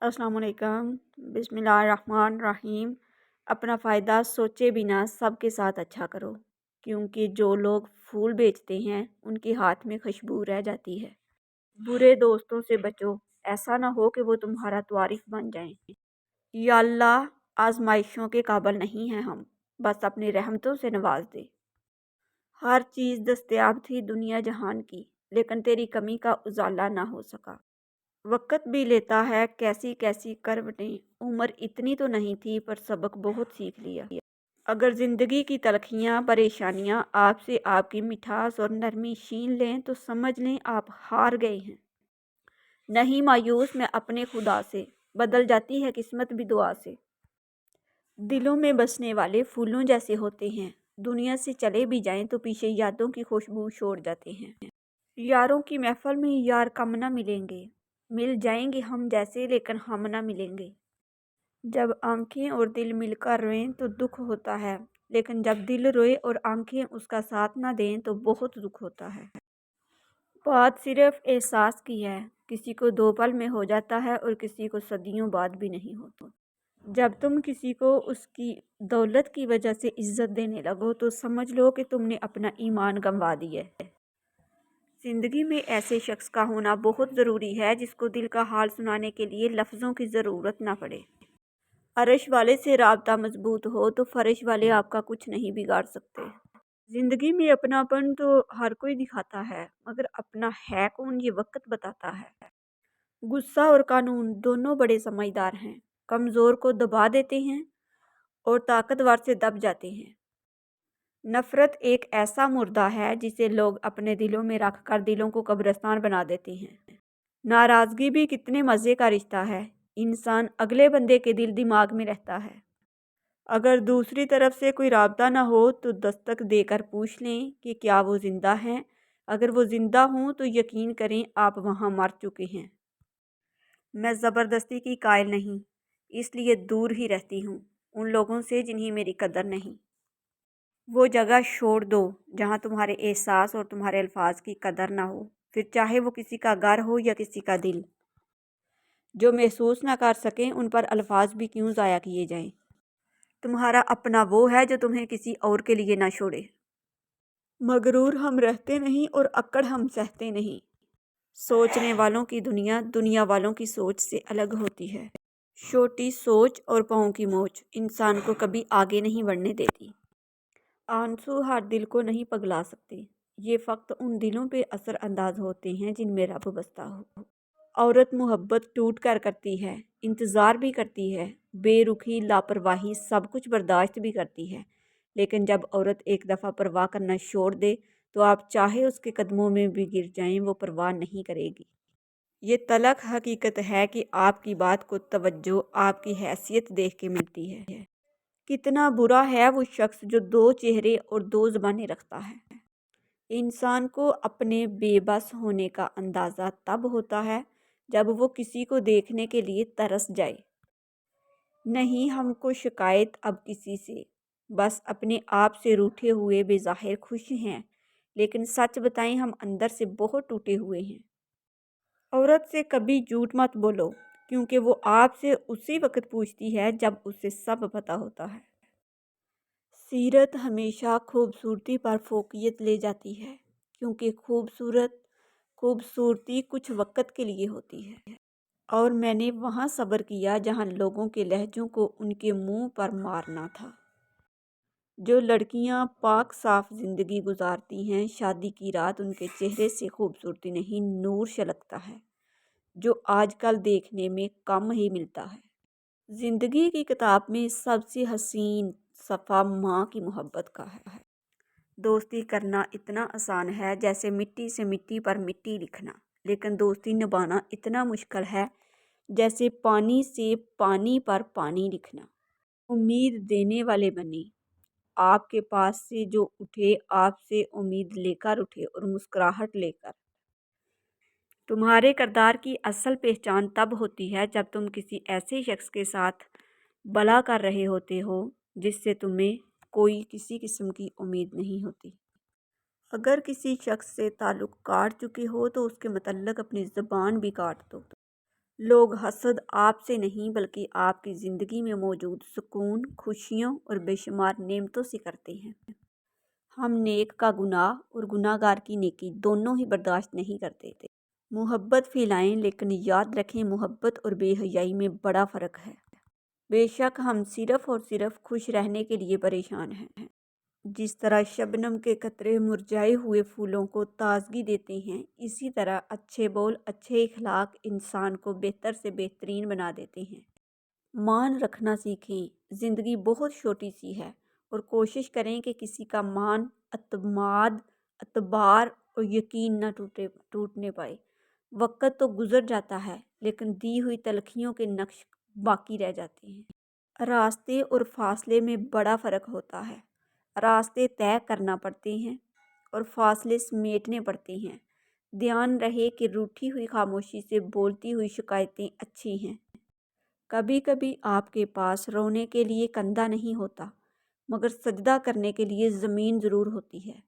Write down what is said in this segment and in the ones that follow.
अस्सलाम वालेकुम। बिस्मिल्लाहिर्रहमानिर्रहीम। अपना फ़ायदा सोचे बिना सबके साथ अच्छा करो, क्योंकि जो लोग फूल बेचते हैं उनके हाथ में खुशबू रह जाती है। बुरे दोस्तों से बचो, ऐसा ना हो कि वो तुम्हारा वारिस बन जाएं। या अल्लाह, आजमाइशों के काबिल नहीं हैं हम, बस अपनी रहमतों से नवाज दे। हर चीज़ दस्तयाब थी दुनिया जहान की, लेकिन तेरी कमी का उजाला ना हो सका। वक़्त भी लेता है कैसी कैसी करवटें, उम्र इतनी तो नहीं थी पर सबक बहुत सीख लिया। अगर ज़िंदगी की तलखियाँ परेशानियाँ आपसे आपकी मिठास और नरमी छीन लें तो समझ लें आप हार गए हैं। नहीं मायूस मैं अपने खुदा से, बदल जाती है किस्मत भी दुआ से। दिलों में बसने वाले फूलों जैसे होते हैं, दुनिया से चले भी जाएं तो पीछे यादों की खुशबू छोड़ जाते हैं। यारों की महफिल में यार कम न मिलेंगे, मिल जाएंगे हम जैसे लेकिन हम ना मिलेंगे। जब आंखें और दिल मिलकर रोएं तो दुख होता है, लेकिन जब दिल रोए और आंखें उसका साथ ना दें तो बहुत दुख होता है। बात सिर्फ एहसास की है, किसी को 2 पल में हो जाता है और किसी को सदियों बाद भी नहीं होता। जब तुम किसी को उसकी दौलत की वजह से इज्जत देने लगो तो समझ लो कि तुमने अपना ईमान गंवा दिया है। ज़िंदगी में ऐसे शख्स का होना बहुत ज़रूरी है जिसको दिल का हाल सुनाने के लिए लफ्ज़ों की ज़रूरत ना पड़े। अर्श वाले से राबता मजबूत हो तो फर्श वाले आपका कुछ नहीं बिगाड़ सकते। ज़िंदगी में अपनापन तो हर कोई दिखाता है, मगर अपना है कौन ये वक्त बताता है। गुस्सा और कानून दोनों बड़े समझदार हैं, कमज़ोर को दबा देते हैं और ताकतवर से दब जाते हैं। नफ़रत एक ऐसा मुर्दा है जिसे लोग अपने दिलों में रख कर दिलों को कब्रिस्तान बना देते हैं। नाराज़गी भी कितने मज़े का रिश्ता है, इंसान अगले बंदे के दिल दिमाग में रहता है। अगर दूसरी तरफ से कोई राबता ना हो तो दस्तक देकर पूछ लें कि क्या वो ज़िंदा हैं। अगर वो ज़िंदा हों तो यकीन करें आप वहाँ मर चुके हैं। मैं ज़बरदस्ती की कायल नहीं, इसलिए दूर ही रहती हूँ उन लोगों से जिन्हें मेरी कदर नहीं। वो जगह छोड़ दो जहाँ तुम्हारे एहसास और तुम्हारे अल्फाज की कदर ना हो, फिर चाहे वो किसी का घर हो या किसी का दिल। जो महसूस ना कर सकें उन पर अल्फाज भी क्यों ज़ाया किए जाएं। तुम्हारा अपना वो है जो तुम्हें किसी और के लिए ना छोड़े। मगरूर हम रहते नहीं और अक्कड़ हम सहते नहीं। सोचने वालों की दुनिया दुनिया वालों की सोच से अलग होती है। छोटी सोच और पाँव की मोच इंसान को कभी आगे नहीं बढ़ने देती। आंसू हर दिल को नहीं पगला सकते, ये फ़क्त उन दिलों पे असर अंदाज होते हैं जिनमें रब बसता हो। औरत मोहब्बत टूट कर करती है, इंतज़ार भी करती है, बेरुखी लापरवाही सब कुछ बर्दाश्त भी करती है, लेकिन जब औरत एक दफ़ा परवाह करना छोड़ दे तो आप चाहे उसके कदमों में भी गिर जाएं वो परवाह नहीं करेगी। ये तलख हकीकत है कि आपकी बात को तवज्जो आपकी हैसियत देख के मिलती है। कितना बुरा है वो शख्स जो 2 चेहरे और 2 ज़बानें रखता है। इंसान को अपने बेबस होने का अंदाज़ा तब होता है जब वो किसी को देखने के लिए तरस जाए। नहीं हमको शिकायत अब किसी से, बस अपने आप से रूठे हुए बेज़ाहिर खुश हैं, लेकिन सच बताएं हम अंदर से बहुत टूटे हुए हैं। औरत से कभी झूठ मत बोलो, क्योंकि वो आपसे उसी वक्त पूछती है जब उसे सब पता होता है। सीरत हमेशा खूबसूरती पर फोकियत ले जाती है, क्योंकि खूबसूरती कुछ वक़्त के लिए होती है। और मैंने वहाँ सब्र किया जहाँ लोगों के लहजों को उनके मुंह पर मारना था। जो लड़कियाँ पाक साफ ज़िंदगी गुजारती हैं, शादी की रात उनके चेहरे से खूबसूरती नहीं नूर छलकता है, जो आजकल देखने में कम ही मिलता है। ज़िंदगी की किताब में सबसे हसीन सफ़ा माँ की मोहब्बत का है। दोस्ती करना इतना आसान है जैसे मिट्टी से मिट्टी पर मिट्टी लिखना, लेकिन दोस्ती निभाना इतना मुश्किल है जैसे पानी से पानी पर पानी लिखना। उम्मीद देने वाले बने, आपके पास से जो उठे आपसे उम्मीद लेकर उठे और मुस्कुराहट लेकर। तुम्हारे किरदार की असल पहचान तब होती है जब तुम किसी ऐसे शख्स के साथ भला कर रहे होते हो जिससे तुम्हें कोई किसी किस्म की उम्मीद नहीं होती। अगर किसी शख्स से ताल्लुक़ काट चुके हो तो उसके मतलब अपनी ज़बान भी काट दो। لوگ حسد آپ سے نہیں بلکہ آپ کی زندگی میں موجود سکون، خوشیوں اور بے شمار نعمتوں سے کرتے ہیں۔ ہم نیک کا گناہ اور گناہ گار کی نیکی دونوں ہی برداشت نہیں کرتے تھے۔ محبت پھیلائیں لیکن یاد رکھیں محبت اور بے حیائی میں بڑا فرق ہے۔ بے شک ہم صرف اور صرف خوش رہنے کے لیے پریشان ہیں۔ جس طرح شبنم کے قطرے مرجھائے ہوئے پھولوں کو تازگی دیتے ہیں، اسی طرح اچھے بول، اچھے اخلاق انسان کو بہتر سے بہترین بنا دیتے ہیں۔ مان رکھنا سیکھیں۔ زندگی بہت چھوٹی سی ہے اور کوشش کریں کہ کسی کا مان، اعتماد، اعتبار اور یقین نہ ٹوٹنے پائے۔ وقت تو گزر جاتا ہے لیکن دی ہوئی تلخیوں کے نقش باقی رہ جاتے ہیں۔ راستے اور فاصلے میں بڑا فرق ہوتا ہے۔ راستے طے کرنا پڑتے ہیں اور فاصلے سمیٹنے پڑتے ہیں۔ دھیان رہے کہ روٹھی ہوئی خاموشی سے بولتی ہوئی شکایتیں اچھی ہیں۔ کبھی کبھی آپ کے پاس رونے کے لیے کندھا نہیں ہوتا مگر سجدہ کرنے کے لیے زمین ضرور ہوتی ہے،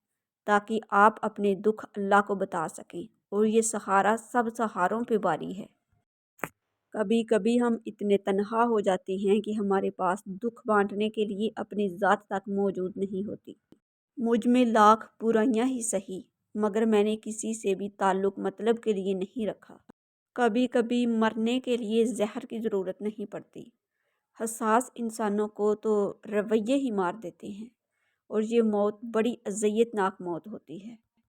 تاکہ آپ اپنے دکھ اللہ کو بتا سکیں، اور یہ سہارا سب سہاروں پہ باری ہے۔ کبھی کبھی ہم اتنے تنہا ہو جاتے ہیں کہ ہمارے پاس دکھ بانٹنے کے لیے اپنی ذات تک موجود نہیں ہوتی۔ مجھ میں لاکھ برائیاں ہی سہی مگر میں نے کسی سے بھی تعلق مطلب کے لیے نہیں رکھا۔ کبھی کبھی مرنے کے لیے زہر کی ضرورت نہیں پڑتی۔ حساس انسانوں کو تو رویے ہی مار دیتے ہیں، اور یہ موت بڑی اذیت ناک موت ہوتی ہے۔